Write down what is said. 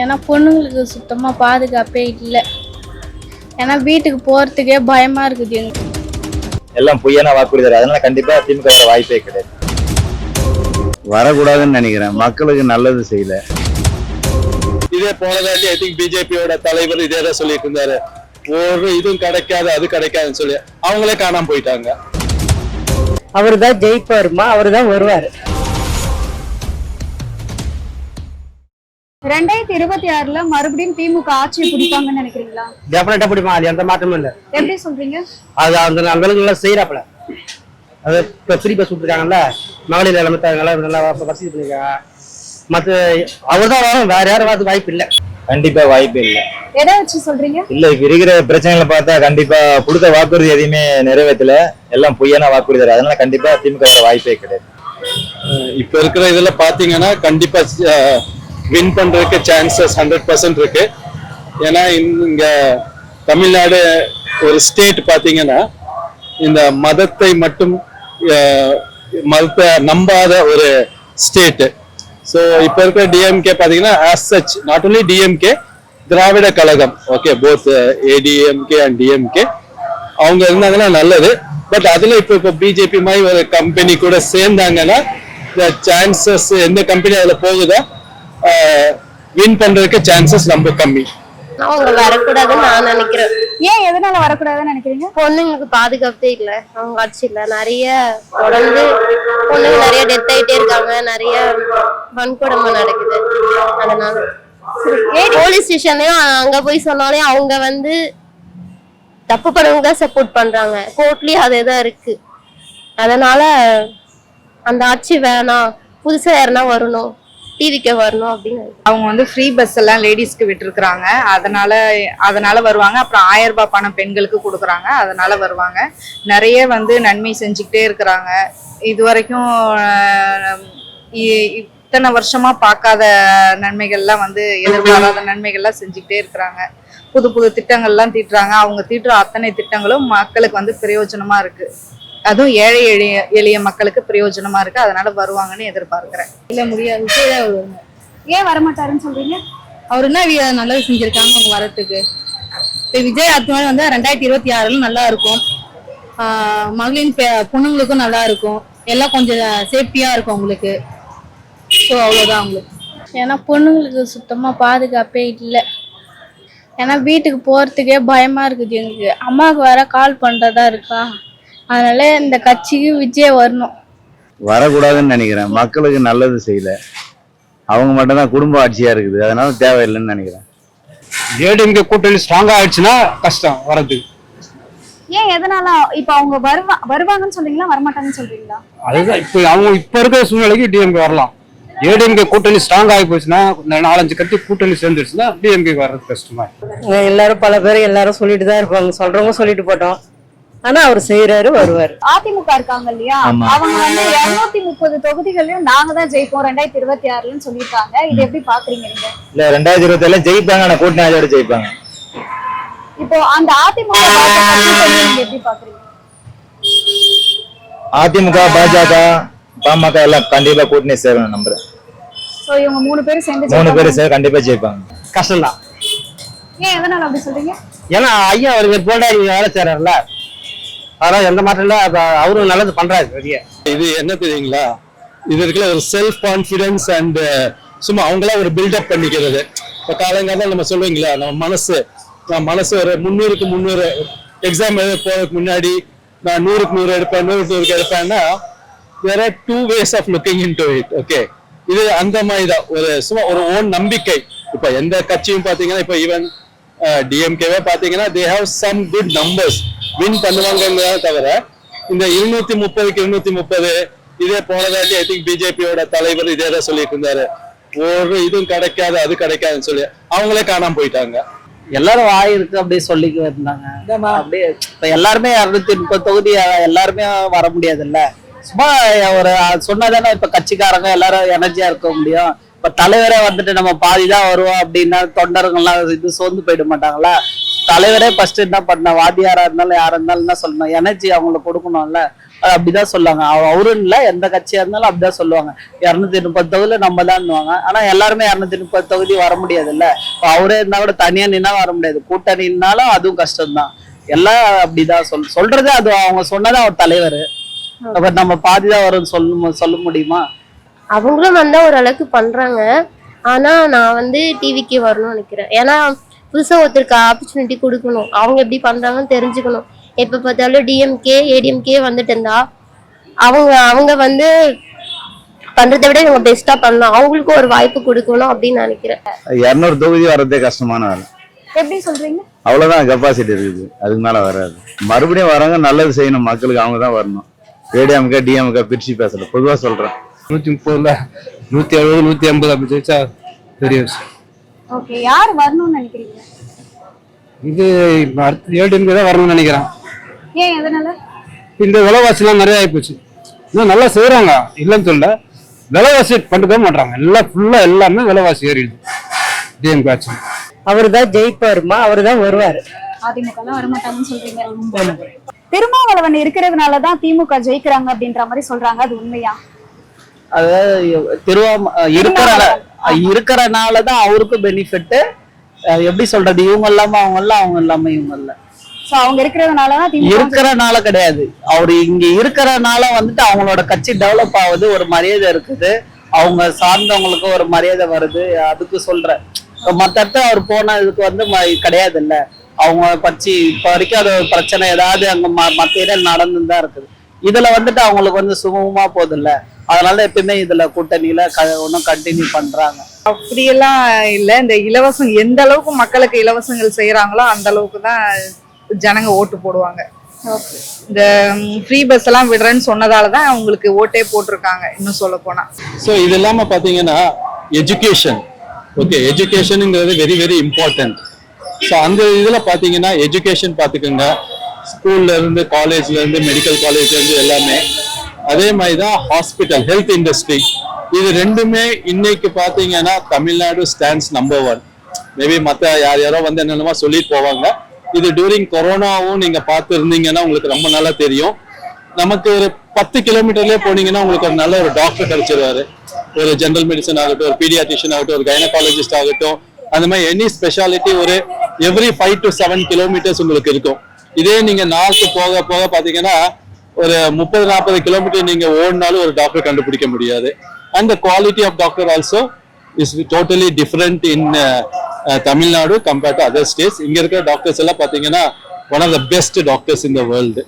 ஏன்னா பொண்ணுங்களுக்கு சுத்தமாக பாதுகாப்பே இல்லை. ஏன்னா வீட்டுக்கு போகிறதுக்கே பயமாக இருக்குது எங்களுக்கு. எல்லாம் பொய்யான வாக்குறுதி, அதனால கண்டிப்பா திமுக வாய்ப்பே கிடையாது. வரக்கூடாதுன்னு நினைக்கிறேன். மக்களுக்கு நல்லது செய்யல. இதே போனதாட்டி ஐ திங்க் பிஜேபியோட தலைவர் இதே தான் சொல்லிட்டு இருந்தாரு, ஒரு இதுவும் கிடைக்காது அது கிடைக்காதுன்னு சொல்லி அவங்களே காணாம போயிட்டாங்க. அவரு தான் ஜெயிப்பாருமா, அவரு தான் வருவாரு. 2026ல மறுபடியும் திமுக ஆட்சியை பிடிப்பாங்கன்னு நினைக்கிறீங்களா? டெஃபினட்டா பிடிப்பான், அது எந்த மாற்றமும் இல்ல. எப்படி சொல்றீங்க? அது அந்த அங்களுக்கு செய்யறாப்புல. அது இப்ப ஃப்ரீ பஸ் விட்டுருக்காங்கல்ல, மகளிர் நல்லா வசதி பண்ணிருக்காங்க. மத்த அவர் தான் வரும், வேற யாரும் வரது வாய்ப்பு இல்லை. கண்டிப்பா வாய்ப்பே இல்லை. எதை வச்சு சொல்றீங்க? இல்ல இப்ப இருக்கிற பிரச்சனைகளை பார்த்தா கண்டிப்பா கொடுத்த வாக்குறுதி எதையுமே நிறைவேற்றல, எல்லாம் பொய்யான வாக்குறுதி, அதனால கண்டிப்பா திமுக வாய்ப்பே கிடையாது. இப்ப இருக்கிற இதுல பாத்தீங்கன்னா கண்டிப்பா வின் பண்றதுக்கு சான்சஸ் 100% இருக்கு. ஏன்னா இங்க தமிழ்நாடு ஒரு ஸ்டேட் பாத்தீங்கன்னா இந்த மதத்தை மட்டும் மதத்தை நம்பாத ஒரு ஸ்டேட். ஸோ இப்போ இருக்கிற டிஎம்கே பாத்தீங்கன்னா as such not only DMK, Dravida Kazhagam, okay, both ADMK and DMK அவங்க இருந்தாங்கன்னா நல்லது. பட் அதுல இப்போ பிஜேபி மாதிரி ஒரு கம்பெனி கூட சேர்ந்தாங்கன்னா சான்சஸ் எந்த கம்பெனி அதுல போகுதோ வின் பண்றதுக்கு சான்சஸ் ரொம்ப கம்மி. அவங்க வரக்கூடாதுன்னு நான் நினைக்கிறேன். ஏன் எதனால வரக்கூடாதுன்னு நினைக்கிறீங்க? பொண்ணுங்களுக்கு பாதுகாப்பே இல்லை அவங்க ஆட்சியில். நிறைய தொடர்ந்து பொண்ணுங்க நிறைய டெத் ஆகிட்டே இருக்காங்க, நிறைய வன்கொடுமை நடக்குது. அதனால போலீஸ் ஸ்டேஷன்லயும் அங்க போய் சொன்னாலே அவங்க வந்து தப்பு பண்ணவங்க தான் சப்போர்ட் பண்றாங்க, கோர்ட்லயும் அதேதான் இருக்கு. அதனால அந்த ஆட்சி வேணாம், புதுசா யாருன்னா வரணும், டிவிக்கு வரணும் அப்படின்னு. அவங்க வந்து ஃப்ரீ பஸ் எல்லாம் லேடிஸ்க்கு விட்டுருக்குறாங்க, அதனால வருவாங்க. அப்புறம் 1000 ரூபாய் பணம் பெண்களுக்கு கொடுக்குறாங்க, அதனால வருவாங்க. நிறைய வந்து நன்மை செஞ்சுக்கிட்டே இருக்கிறாங்க. இது வரைக்கும் இத்தனை வருஷமா பார்க்காத நன்மைகள்லாம் வந்து எதிர்பாராத நன்மைகள்லாம் செஞ்சுக்கிட்டே இருக்கிறாங்க. புது புது திட்டங்கள்லாம் தீட்டுறாங்க. அவங்க தீட்டுற அத்தனை திட்டங்களும் மக்களுக்கு வந்து பிரயோஜனமா இருக்கு. அதுவும் ஏழை எளிய மக்களுக்கு பிரயோஜனமா இருக்கு. அதனால வருவாங்கன்னு எதிர்பார்க்கிறேன். இல்ல முடியாது. ஏன் வரமாட்டாருன்னு சொல்றீங்க? அவர் என்ன நல்லது செஞ்சிருக்காங்க அவங்க வரத்துக்கு. இப்போ விஜய் அத்துமாரி வந்து 2026ல நல்லா இருக்கும். மகளின் பொண்ணுங்களுக்கும் நல்லா இருக்கும். எல்லாம் கொஞ்சம் சேஃப்டியா இருக்கும் அவங்களுக்கு. ஸோ அவ்வளோதான் அவங்களுக்கு. ஏன்னா பொண்ணுங்களுக்கு சுத்தமாக பாதுகாப்பே இல்லை. ஏன்னா வீட்டுக்கு போகிறதுக்கே பயமாக இருக்குது எங்களுக்கு. அம்மாவுக்கு வேற கால் பண்ணுறதா இருக்கா. அதனால இந்த கட்சிக்கு விஜய் வரணும். வரக்கூடாதுன்னு நினைக்கிறேன். மக்களுக்கு நல்லது செய்யல. அவங்க மட்டும்தான் குடும்ப ஆட்சியா இருக்குது, அதனால தேவையில்லைன்னு நினைக்கிறேன். ஏடிஎம்கே கூட்டணி ஸ்ட்ராங்கா ஆயிடுச்சுன்னா கஷ்டம் வரது. ஏன் எதனால? இப்ப அவங்க வருவாங்கன்னு சொல்றீங்களா, வரமாட்டாங்கன்னு சொல்றீங்களா? அதுதான் இப்ப அவங்க இப்ப இருக்கிற சூழ்நிலைக்கு டிஎம்கே வரலாம். ஏடிஎம்கே கூட்டணி ஸ்ட்ராங் ஆகி போச்சுன்னா 4-5 கட்சி கூட்டணி சேர்ந்துருச்சுன்னா டிஎம்கே வர்றது கஷ்டமா. எல்லாரும் பல பேர் எல்லாரும் சொல்லிட்டு தான் இருப்பாங்க, சொல்றவங்க சொல்லிட்டு போட்டோம். ஆனா அவர் செய்யறாரு, வருவாரு. அதிமுக இருக்காங்க இல்லையா, அவங்க வந்து 230 தொகுதிகளையும் நாங்க தான் ஜெயிப்போம் 2026ன்னு சொல்லியிருக்காங்க. இது எப்படி பாக்குறீங்க நீங்க? இல்ல 2027 ஜெயிப்பாங்க, ஆனா கூட்டணி ஆட்சியோட ஜெயிப்பாங்க. இப்போ அந்த அதிமுக நீங்க எப்படி பாக்குறீங்க? அதிமுக, பாஜக, பாமக எல்லாம் கண்டிப்பா கூட்டணி சேரணும் நம்புறேன். சோ இவங்க 3 பேரும் சேர்ந்து கண்டிப்பா ஜெயிப்பாங்க. கஷ்டம் தான். ஏன் எதனால அப்படி சொல்றீங்க? ஏன்னா ஐயா அவருக்கு போட்டா வேலை செய்யறாருல, அதனால எந்த மாற்றம் இல்ல. அவரும் நல்லது பண்றாரு பெரிய. இது என்ன தெரியுங்களா, இது இருக்கிற ஒரு செல்ஃப் கான்பிடன்ஸ் அண்ட் சும்மா அவங்களா ஒரு பில்டப் பண்ணிக்கிறது. இப்போ காலங்காலம் நம்ம சொல்லுவீங்களா, நம்ம மனசு ஒரு 300க்கு 300 எக்ஸாம் எழுத போறதுக்கு முன்னாடி நான் 100க்கு 100 எடுப்பேன், 100க்கு எடுப்பேன்னா there are 2 ways of looking into it. Okay, இது அந்த மாதிரி தான் ஒரு சும்மா ஒரு ஓன் நம்பிக்கை. இப்போ எந்த கட்சியும் பாத்தீங்கன்னா, இப்போ ஈவன் டிஎம்கேவே பாத்தீங்கன்னா they have some good numbers, win பண்ணுவாங்க தவிர இந்த 230க்கு 230 இதே போனதாட்டி ஐ திங்க் பிஜேபியோட தலைவர் இதே தான் சொல்லிட்டு இருந்தாரு, ஒரு இதுவும் கிடைக்காது அது கிடைக்காதுன்னு சொல்லி அவங்களே காணாம போயிட்டாங்க. எல்லாரும் வாயிருக்கு அப்படியே சொல்லிக்க இருந்தாங்க. அப்படியே இப்ப எல்லாருமே 230 தொகுதி எல்லாருமே வர முடியாதுல்ல. சும்மா ஒரு சொன்னாதானே இப்ப கட்சிக்காரங்க எல்லாரும் எனர்ஜியா இருக்க முடியும். இப்ப தலைவரே வந்துட்டு நம்ம பாதிதான் வருவோம் அப்படின்னா தொண்டர்கள்லாம் இது சோர்ந்து போயிட மாட்டாங்களா? தலைவரே ஃபர்ஸ்ட் என்ன பண்ண, வாத்தியாரா இருந்தாலும் யாரா இருந்தாலும் என்ன சொல்லணும், எனர்ஜி அவங்களுக்கு கொடுக்கணும்ல. அது அப்படிதான் சொல்லுவாங்க. அவரும் இல்ல, எந்த கட்சியா இருந்தாலும் அப்படிதான் சொல்லுவாங்க. 230 தொகுதியில நம்ம தான்னுவாங்க. ஆனா எல்லாருமே 230 தொகுதி வர முடியாதுல்ல. இப்ப அவரே இருந்தா கூட தனியா நின்னா வர முடியாது, கூட்டணினாலும் அதுவும் கஷ்டம்தான். எல்லாம் அப்படிதான் சொல்றது. அது அவங்க சொன்னதான் அவர் தலைவர். அப்ப நம்ம பாதிதான் வரும் சொல்ல முடியுமா? அவங்களும் வந்தா ஓரளவுக்கு பண்றாங்க. ஆனா நான் வந்து டிவிக்கு வரணும்னு நினைக்கிறேன். ஏன்னா புதுசா ஒருத்தருக்கு ஆப்பர்ச்சுனிட்டி கொடுக்கணும், அவங்க எப்படி பண்றாங்கன்னு தெரிஞ்சுக்கணும். எப்ப பார்த்தாலும் டிஎம்கே ஏடிஎம்கே வந்துட்டு இருந்தா அவங்க வந்து பண்றதை விட இவங்க பெஸ்டா பண்ணலாம், அவங்களுக்கு ஒரு வாய்ப்பு கொடுக்கணும் அப்படின்னு நினைக்கிறேன். 200 தொகுதி வர்றதே கஷ்டமான வேலை. எப்படி சொல்றீங்க? அவ்வளவுதான் கெப்பாசிட்டி இருக்குது, அதுக்கு மேல வராது. மறுபடியும் வரவங்க நல்லது செய்யணும் மக்களுக்கு, அவங்க தான் வரணும். ஏடிஎம்கே டிஎம்கே பிரிச்சு பேசல, பொதுவா சொல்றேன். 130ல 170 180 அப்படி ஜெயிச்சா பெரிய விஷயம். ஓகே, யார் வரணும்னு நினைக்கிறீங்க? இது அடுத்து ஏடிஎம்கே தான் வரணும்னு நினைக்கிறேன். ஏன், எதனால? இந்த விலைவாசிலாம் நிறைய ஆயிப்போச்சு. இன்னும் நல்லா செய்யறாங்க, இல்லைன்னு சொல்ல, விலைவாசி கண்டுக்க மாட்டாங்க. எல்லாம் ஃபுல்லா எல்லாமே விலைவாசி ஏறிடுது. டிஎம்கே ஆச்சு. அவர் தான் ஜெயிப்பாருமா, அவர் தான் வருவாரு. அதிமுக எல்லாம் வரமாட்டாங்கன்னு சொல்றீங்க. திருமாவளவன் இருக்கிறதுனாலதான் திமுக ஜெயிக்கிறாங்க அப்படின்ற மாதிரி சொல்றாங்க, அது உண்மையா? அதாவது இருக்கிறனாலதான் அவருக்கும் பெனிஃபிட். எப்படி சொல்றது, இவங்க இல்லாம அவங்க இல்ல, அவங்க இல்லாம இவங்க இல்ல. சோ அவங்க இருக்கிறதுனாலதான் இருக்கிறனால கிடையாது, அவரு இங்க இருக்கிறனால வந்துட்டு அவங்களோட கட்சி டெவலப் ஆகுது, ஒரு மரியாதை இருக்குது, அவங்க சார்ந்தவங்களுக்கு ஒரு மரியாதை வருது, அதுக்கு சொல்றேன். மத்த இடத்துல அவர் போன இதுக்கு வந்து கிடையாது இல்ல, அவங்க கட்சி இப்ப வரைக்கும் அது ஒரு பிரச்சனை ஏதாவது அங்க மத்த ஏரியால நடந்துதான் இருக்குது. இதுல வந்துட்டு அவங்களுக்கு வந்து சுமூகமா போகுது இல்ல, அதனால எப்பயுமே இதுல கூட்டணியில ஒன்னும் கண்டினியூ பண்றாங்க. அப்படியெல்லாம் இல்ல. இந்த இலவசம் எந்த அளவுக்கு மக்களுக்கு இலவசங்கள் செய்யறாங்களோ அந்த அளவுக்கு தான் ஜனங்க ஓட்டு போடுவாங்க. இந்த ஃப்ரீ பஸ் எல்லாம் விடுறேன்னு சொன்னதாலதான் அவங்களுக்கு ஓட்டே போட்டிருக்காங்க, இன்னும் சொல்ல போனா. ஸோ இது இல்லாம பாத்தீங்கன்னா எஜுகேஷன், ஓகே, எஜுகேஷனுங்கிறது வெரி வெரி இம்பார்ட்டன்ட். ஸோ அந்த இதுல பாத்தீங்கன்னா எஜுகேஷன் பாத்துக்கோங்க, ஸ்கூல்ல இருந்து காலேஜ்ல இருந்து மெடிக்கல் காலேஜ்ல இருந்து எல்லாமே. அதே மாதிரிதான் ஹாஸ்பிட்டல், ஹெல்த் இண்டஸ்ட்ரி, இது ரெண்டுமே இன்னைக்கு பாத்தீங்கன்னா தமிழ்நாடு ஸ்டாண்ட்ஸ் நம்பர் 1. மேபி மற்ற யாரோ வந்து என்னென்னமா சொல்லிட்டு போவாங்க. இது டியூரிங் கொரோனாவும் நீங்க பார்த்து இருந்தீங்கன்னா உங்களுக்கு ரொம்ப நல்லா தெரியும். நமக்கு ஒரு 10 கிலோமீட்டர்லயே போனீங்கன்னா உங்களுக்கு ஒரு நல்ல ஒரு டாக்டர் கிடைச்சிருவாரு. ஒரு ஜெனரல் மெடிசன் ஆகட்டும், ஒரு பீடியாட்ரிஷியன் ஆகட்டும், ஒரு கைனகாலஜிஸ்ட் ஆகட்டும், அந்த மாதிரி எனி ஸ்பெஷாலிட்டி ஒரு எவ்ரி 5 to 7 கிலோமீட்டர்ஸ் உங்களுக்கு இருக்கும். இதே நீங்க நார்த்து போக போக பாத்தீங்கன்னா ஒரு 30-40 கிலோமீட்டர் நீங்க ஓடினாலும் ஒரு டாக்டர் கண்டுபிடிக்க முடியாது. And the quality of doctor also is totally different in Tamil Nadu compared to other states. இங்க இருக்கிற டாக்டர்ஸ் எல்லாம் பாத்தீங்கன்னா one of the best doctors in the world.